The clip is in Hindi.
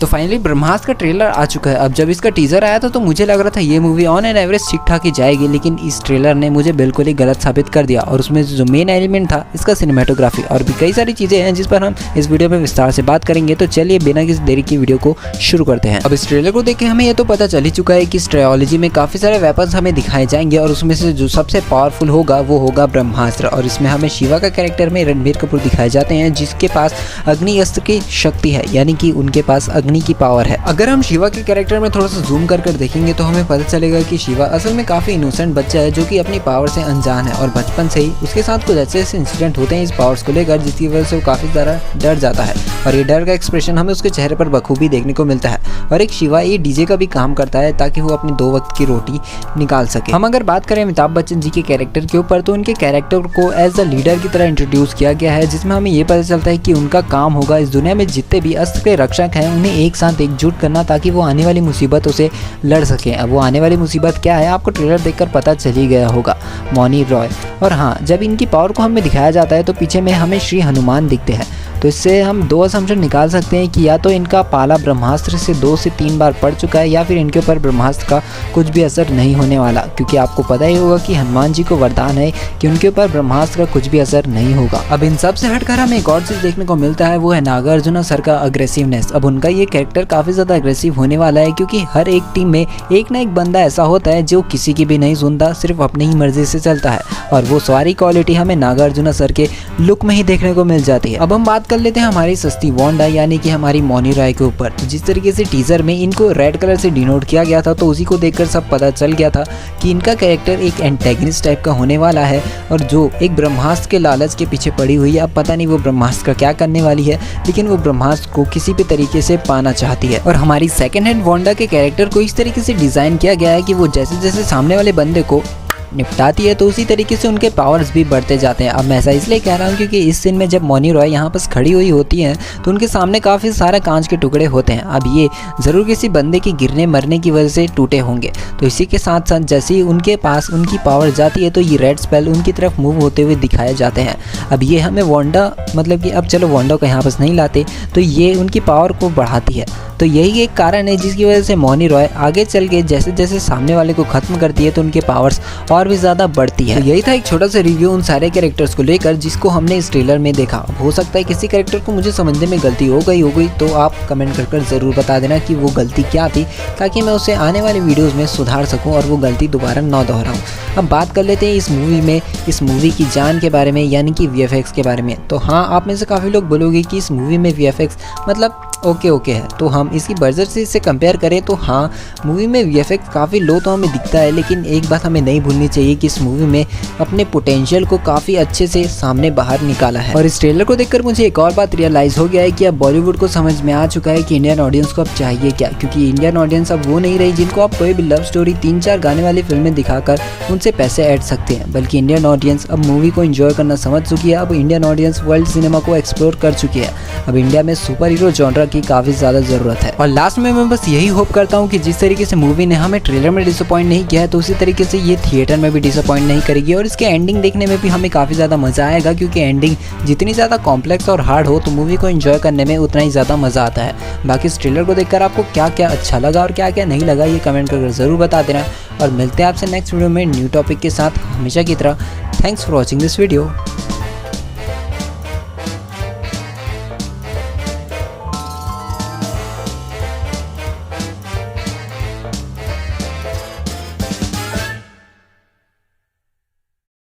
तो फाइनली ब्रह्मास्त्र का ट्रेलर आ चुका है। अब जब इसका टीजर आया था तो मुझे लग रहा था ये मूवी ऑन एन एवरेज ठीक ठाक ही जाएगी, लेकिन इस ट्रेलर ने मुझे बिल्कुल ही गलत साबित कर दिया। और उसमें जो मेन एलिमेंट था इसका सिनेमेटोग्राफी और भी कई सारी चीजें हैं जिस पर हम इस वीडियो में विस्तार से बात करेंगे। तो चलिए बिना किसी देरी की वीडियो को शुरू करते हैं। अब इस ट्रेलर को देख के हमें ये तो पता चल ही चुका है कि इस ट्रायोलॉजी में काफी सारे वेपन्स हमें दिखाए जाएंगे और उसमें से जो सबसे पावरफुल होगा वो होगा ब्रह्मास्त्र। और इसमें हमें शिवा का कैरेक्टर में रणबीर कपूर दिखाए जाते हैं जिसके पास अग्नि अस्त्र की शक्ति है, यानी कि उनके पास अग्नि की पावर है। अगर हम शिवा के कैरेक्टर में थोड़ा सा जूम कर देखेंगे तो हमें पता चलेगा कि शिवा असल में काफी इनोसेंट बच्चा है जो कि अपनी पावर से अनजान है और बचपन से ही उसके साथ कुछ ऐसे इंसिडेंट होते हैं इस पावर्स को लेकर जिसकी वजह से वो काफी ज्यादा डर जाता है और ये डर का एक्सप्रेशन हमें उसके चेहरे पर बखूबी देखने को मिलता है। और एक शिवा ये डीजे का भी काम करता है ताकि वो अपनी 2 वक्त की रोटी निकाल सके। हम अगर बात करें अमिताभ बच्चन जी के कैरेक्टर के ऊपर तो उनके कैरेक्टर को एज अ लीडर की तरह इंट्रोड्यूस किया गया है, जिसमें हमें ये पता चलता है कि उनका काम होगा इस दुनिया में जितने भी अस्त्र के रक्षक हैं उन्हें एक साथ एकजुट करना ताकि वो आने वाली मुसीबतों से लड़ सकें। अब वो आने वाली मुसीबत क्या है आपको ट्रेलर देखकर पता चल ही गया होगा, मौनी रॉय। और हाँ, जब इनकी पावर को हमें दिखाया जाता है तो पीछे में हमें श्री हनुमान दिखते हैं। तो इससे हम 2 असम्पशन निकाल सकते हैं कि या तो इनका पाला ब्रह्मास्त्र से 2 से 3 बार पड़ चुका है या फिर इनके ऊपर ब्रह्मास्त्र का कुछ भी असर नहीं होने वाला, क्योंकि आपको पता ही होगा कि हनुमान जी को वरदान है कि उनके ऊपर ब्रह्मास्त्र का कुछ भी असर नहीं होगा। अब इन सब से हटकर हमें एक और चीज देखने को मिलता है, वो है नागार्जुन सर का अग्रेसिवनेस। अब उनका ये कैरेक्टर काफी ज्यादा अग्रेसिव होने वाला है क्योंकि हर एक टीम में एक ना एक बंदा ऐसा होता है जो किसी की भी नहीं सुनता, सिर्फ अपनी ही मर्जी से चलता है और वो सारी क्वालिटी हमें नागार्जुन सर के लुक में ही देखने को मिल जाती है। अब हम बात कर लेते हैं हमारी सस्ती वांडा यानी कि हमारी मौनी रॉय के ऊपर। जिस तरीके से टीजर में इनको रेड कलर से डिनोट किया गया था तो उसी को देखकर सब पता चल गया था कि इनका कैरेक्टर एक एंटेगनिस्ट टाइप का होने वाला है और जो एक ब्रह्मास्त्र के लालच के पीछे पड़ी हुई है। अब पता नहीं वो ब्रह्मास्त्र का क्या करने वाली है, लेकिन वो ब्रह्मास्त्र को किसी भी तरीके से पाना चाहती है। और हमारी सेकंड हैंड वांडा के कैरेक्टर को इस तरीके से डिजाइन किया गया है कि वो जैसे जैसे सामने वाले बंदे को निपटाती है तो उसी तरीके से उनके पावर्स भी बढ़ते जाते हैं। अब मैं ऐसा इसलिए कह रहा हूँ क्योंकि इस सीन में जब मौनी रॉय यहाँ पास खड़ी हुई होती हैं तो उनके सामने काफ़ी सारे कांच के टुकड़े होते हैं। अब ये ज़रूर किसी बंदे के गिरने मरने की वजह से टूटे होंगे। तो इसी के साथ साथ जैसे ही उनके पास उनकी पावर जाती है तो ये रेड स्पेल उनकी तरफ मूव होते हुए दिखाए जाते हैं। अब ये हमें वांडा मतलब कि अब चलो वांडा को यहाँ पास नहीं लाते तो ये उनकी पावर को बढ़ाती है। तो यही एक कारण है जिसकी वजह से मौनी रॉय आगे चल के जैसे जैसे सामने वाले को खत्म करती है तो उनके पावर्स और भी ज़्यादा बढ़ती है। तो यही था एक छोटा सा रिव्यू उन सारे कैरेक्टर्स को लेकर जिसको हमने इस ट्रेलर में देखा। हो सकता है किसी कैरेक्टर को मुझे समझने में गलती हो गई तो आप कमेंट कर ज़रूर बता देना कि वो गलती क्या थी ताकि मैं उसे आने वाले वीडियोज़ में सुधार सकूँ और वो गलती दोबारा ना दोहराऊँ। अब बात कर लेते हैं इस मूवी की जान के बारे में यानी कि VFX के बारे में। तो हाँ, आप में से काफ़ी लोग बोलोगे कि इस मूवी में VFX मतलब ओके है। तो हम इसकी बजट से इससे कंपेयर करें तो हाँ, मूवी में VFX काफ़ी लो तो हमें दिखता है, लेकिन एक बात हमें नहीं भूलनी चाहिए कि इस मूवी में अपने पोटेंशियल को काफ़ी अच्छे से सामने बाहर निकाला है। और इस ट्रेलर को देखकर मुझे एक और बात रियलाइज़ हो गया है कि अब बॉलीवुड को समझ में आ चुका है कि इंडियन ऑडियंस को अब चाहिए क्या, क्योंकि इंडियन ऑडियंस अब वो नहीं रही जिनको आप कोई भी लव स्टोरी 3-4 गाने वाली फिल्में दिखाकर उनसे पैसे ऐड सकते हैं, बल्कि इंडियन ऑडियंस अब मूवी को एंजॉय करना समझ चुकी है। अब इंडियन ऑडियंस वर्ल्ड सिनेमा को एक्सप्लोर कर चुकी है। अब इंडिया में सुपर हीरो जॉनरा की काफ़ी ज़्यादा ज़रूरत है। और लास्ट में मैं बस यही होप करता हूँ कि जिस तरीके से मूवी ने हमें ट्रेलर में डिसअपॉइंट नहीं किया है तो उसी तरीके से ये थिएटर में भी डिसअपॉइंट नहीं करेगी और इसके एंडिंग देखने में भी हमें काफ़ी ज़्यादा मज़ा आएगा, क्योंकि एंडिंग जितनी ज़्यादा कॉम्प्लेक्स और हार्ड हो तो मूवी को एंजॉय करने में उतना ही ज़्यादा मज़ा आता है। बाकी इस ट्रेलर को देखकर आपको क्या क्या अच्छा लगा और क्या क्या नहीं लगा ये कमेंट कर ज़रूर बता देना और मिलते हैं आपसे नेक्स्ट वीडियो में न्यू टॉपिक के साथ हमेशा की तरह। Thanks for watching this video.